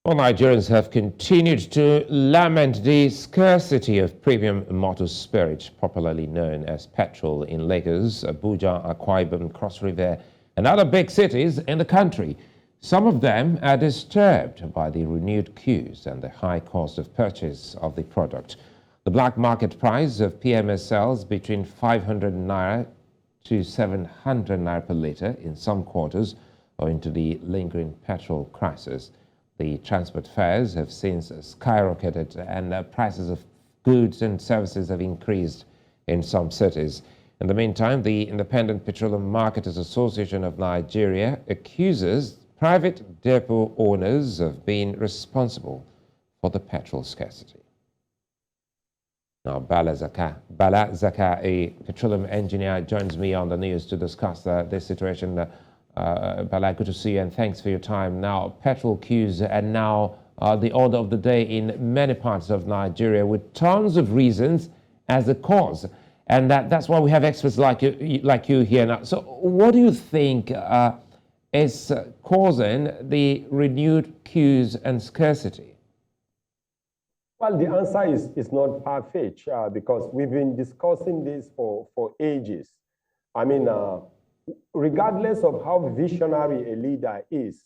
Well, Nigerians have continued to lament the scarcity of premium motor spirit, popularly known as petrol, in Lagos, Abuja, Akwa Ibom, Cross River, and other big cities in the country. Some of them are disturbed by the renewed queues and the high cost of purchase of the product. The black market price of PMS sells between 500 naira to 700 naira per litre in some quarters, owing to the lingering petrol crisis. The transport fares have since skyrocketed, and prices of goods and services have increased in some cities. In the meantime, the Independent Petroleum Marketers Association of Nigeria accuses private depot owners of being responsible for the petrol scarcity. Now, Bala Zaka, a petroleum engineer, joins me on the news to discuss this situation. Bala, good to see you, and thanks for your time. Now, petrol queues are now the order of the day in many parts of Nigeria, with tons of reasons as the cause. And that's why we have experts like you here now. So what do you think is causing the renewed queues and scarcity? Well, the answer is not far-fetched because we've been discussing this for ages. I mean, regardless of how visionary a leader is,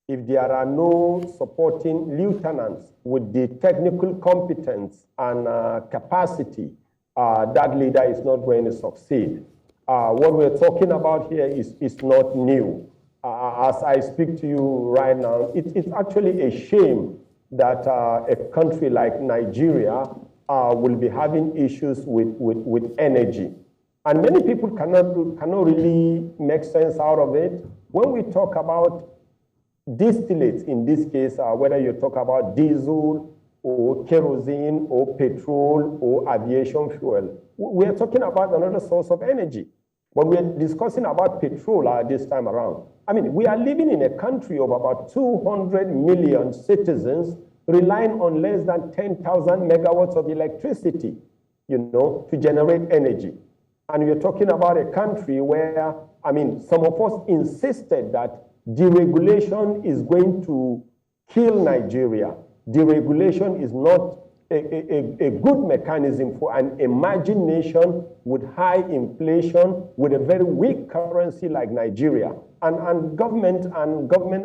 if there are no supporting lieutenants with the technical competence and capacity, that leader is not going to succeed. What we're talking about here is not new. As I speak to you right now, it's actually a shame that a country like Nigeria will be having issues with energy. And many people cannot really make sense out of it. When we talk about distillates, in this case, whether you talk about diesel or kerosene or petrol or aviation fuel, we are talking about another source of energy. But we are discussing about petrol this time around. I mean, we are living in a country of about 200 million citizens relying on less than 10,000 megawatts of electricity, to generate energy. And we're talking about a country where, I mean, some of us insisted that deregulation is going to kill Nigeria. Deregulation is not a good mechanism for an emerging nation with high inflation, with a very weak currency like Nigeria. And government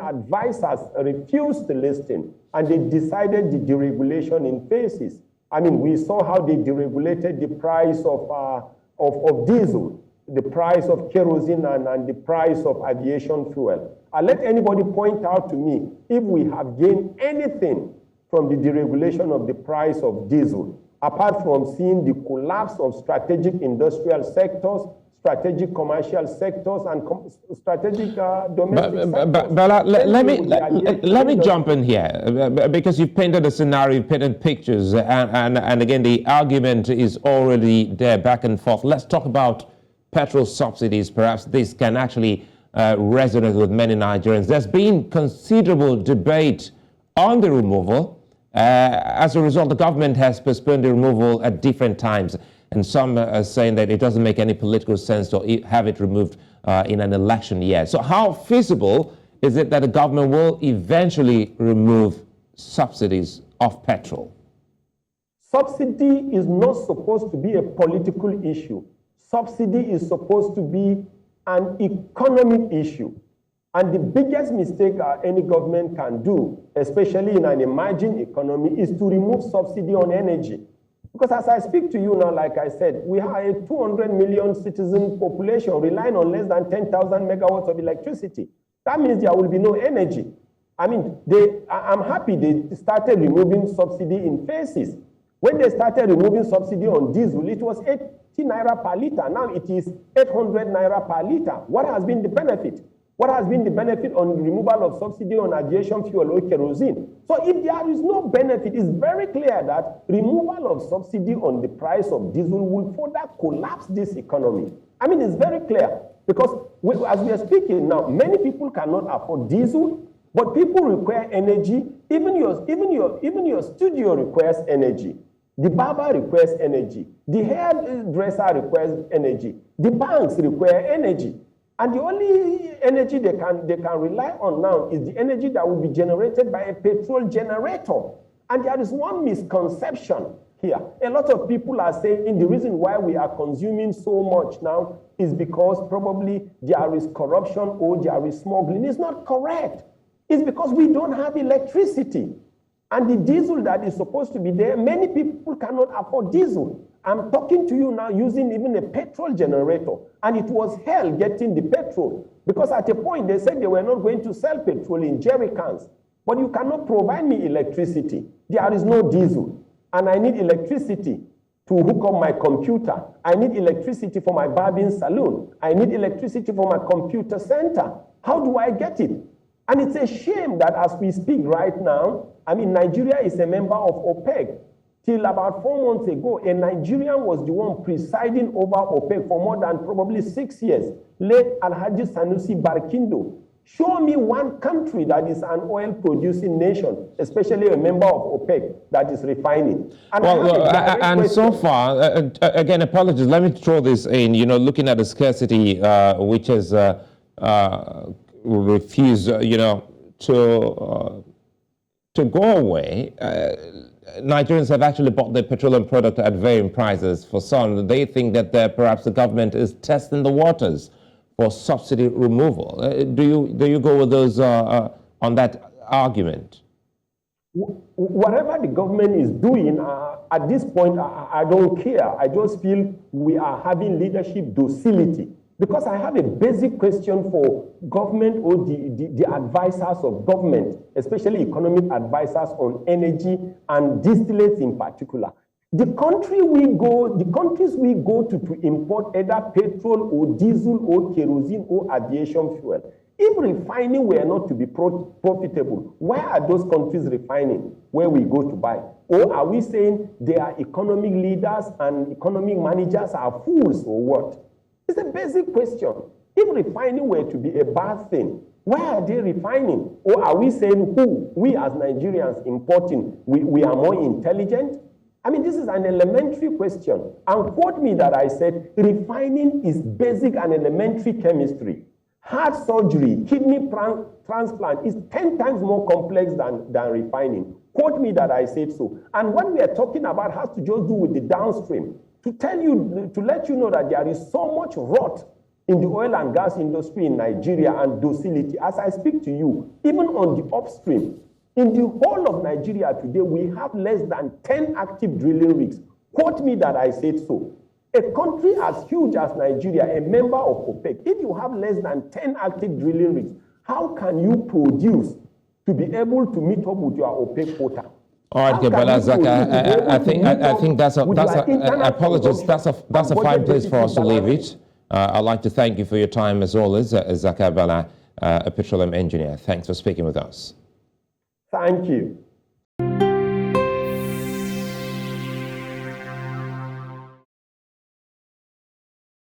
advisors refused to listen, and they decided the deregulation in phases. I mean, we saw how they deregulated the price of diesel, the price of kerosene, and the price of aviation fuel. Let anybody point out to me if we have gained anything from the deregulation of the price of diesel, apart from seeing the collapse of strategic industrial sectors, strategic commercial sectors, and strategic domestic sectors. But let me jump in here, because you've painted a scenario, you've painted pictures, and again, the argument is already there back and forth. Let's talk about petrol subsidies. Perhaps this can actually resonate with many Nigerians. There's been considerable debate on the removal. As a result, the government has postponed the removal at different times. And some are saying that it doesn't make any political sense to have it removed in an election year. So how feasible is it that the government will eventually remove subsidies of petrol? Subsidy is not supposed to be a political issue. Subsidy is supposed to be an economic issue. And the biggest mistake any government can do, especially in an emerging economy, is to remove subsidy on energy. Because as I speak to you now, like I said, we have a 200 million citizen population relying on less than 10,000 megawatts of electricity. That means there will be no energy. I mean, I'm happy they started removing subsidy in phases. When they started removing subsidy on diesel, it was 80 naira per liter. Now it is 800 naira per liter. What has been the benefit? What has been the benefit on the removal of subsidy on aviation fuel or kerosene? So if there is no benefit, it's very clear that removal of subsidy on the price of diesel will further collapse this economy. I mean, it's very clear because as we are speaking now, many people cannot afford diesel, but people require energy. Even your studio requires energy. The barber requires energy. The hairdresser requires energy. The banks require energy. And the only energy they can rely on now is the energy that will be generated by a petrol generator. And there is one misconception here. A lot of people are saying the reason why we are consuming so much now is because probably there is corruption or there is smuggling. It's not correct. It's because we don't have electricity. And the diesel that is supposed to be there, many people cannot afford diesel. I'm talking to you now using even a petrol generator, and it was hell getting the petrol, because at a point they said they were not going to sell petrol in jerry cans. But you cannot provide me electricity. There is no diesel, and I need electricity to hook up my computer. I need electricity for my barbing salon. I need electricity for my computer center. How do I get it? And it's a shame that as we speak right now, I mean, Nigeria is a member of OPEC. Till about 4 months ago, a Nigerian was the one presiding over OPEC for more than probably 6 years. Late Alhaji Sanusi Barkindo. Show me one country that is an oil-producing nation, especially a member of OPEC, that is refining. And so far, again, apologies, let me throw this in, you know, looking at the scarcity, which has refused, you know, to go away. Nigerians have actually bought their petroleum product at varying prices. For some, they think that perhaps the government is testing the waters for subsidy removal. Do you go with those on that argument? Whatever the government is doing, at this point, I don't care. I just feel we are having leadership docility. Because I have a basic question for government or the advisors of government, especially economic advisors on energy and distillates in particular. The countries we go to import either petrol or diesel or kerosene or aviation fuel, if refining were not to be profitable, why are those countries refining where we go to buy? Or are we saying their economic leaders and economic managers are fools or what? It's a basic question. If refining were to be a bad thing, why are they refining? Or are we saying we as Nigerians importing, we are more intelligent? I mean, this is an elementary question. And quote me that I said refining is basic and elementary chemistry. Heart surgery, kidney transplant is 10 times more complex than refining. Quote me that I said so. And what we are talking about has to just do with the downstream. To let you know that there is so much rot in the oil and gas industry in Nigeria and docility. As I speak to you, even on the upstream, in the whole of Nigeria today, we have less than 10 active drilling rigs. Quote me that I said so. A country as huge as Nigeria, a member of OPEC, if you have less than 10 active drilling rigs, how can you produce to be able to meet up with your OPEC quota? All right, Gebala Zaka, I think that's apologies. That's a fine place for us to leave it. I'd like to thank you for your time as always, Zaka Bala, a petroleum engineer. Thanks for speaking with us. Thank you.